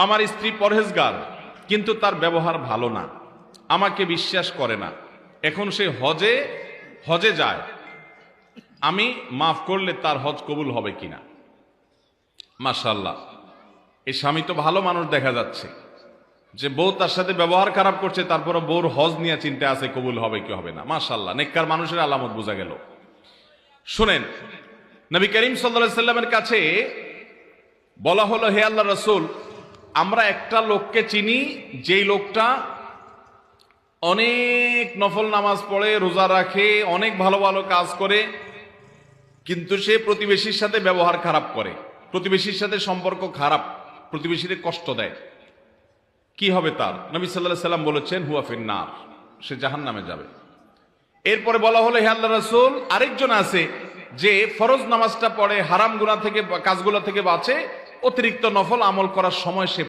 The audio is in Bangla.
আমার স্ত্রী পরহেজগার, কিন্তু তার ব্যবহার ভালো না, আমাকে বিশ্বাস করে না, এখন সে হজে যায়, আমি মাফ করলে তার হজ কবুল হবে কিনা? মাশাআল্লাহ, এই স্বামী তো ভালো মানুষ দেখা যাচ্ছে, যে বউ তার সাথে ব্যবহার খারাপ করছে, তারপরে বউর হজ নিয়ে চিন্তা আছে কবুল হবে কি হবে না। মাশাআল্লাহ, নেককার মানুষের আলামত বোঝা গেল। শুনেন, নবী করিম সাল্লাল্লাহু আলাইহি সাল্লামের কাছে বলা হলো, হে আল্লাহ রাসূল, আমরা একটা লোককে চিনি, যেই লোকটা অনেক নফল নামাজ পড়ে, রোজা রাখে, অনেক ভালো ভালো কাজ করে, কিন্তু সে প্রতিবেশীর সাথে ব্যবহার খারাপ করে, প্রতিবেশীর সাথে সম্পর্ক খারাপ, প্রতিবেশীকে কষ্ট দেয়। কি হবে তার? নবী সাল্লাল্লাহু আলাইহি সাল্লাম বলেছেন, হুয়া ফিন্নার, সে জাহান্নামে যাবে। এরপরে বলা হলো, হে আল্লাহ রাসূল, আরেকজন আছে যে ফরজ নামাজটা পড়ে, হারাম গুনাহ থেকে, কাজগুলো থেকে বাঁচে, অতিরিক্ত নফল আমল করার সময় সে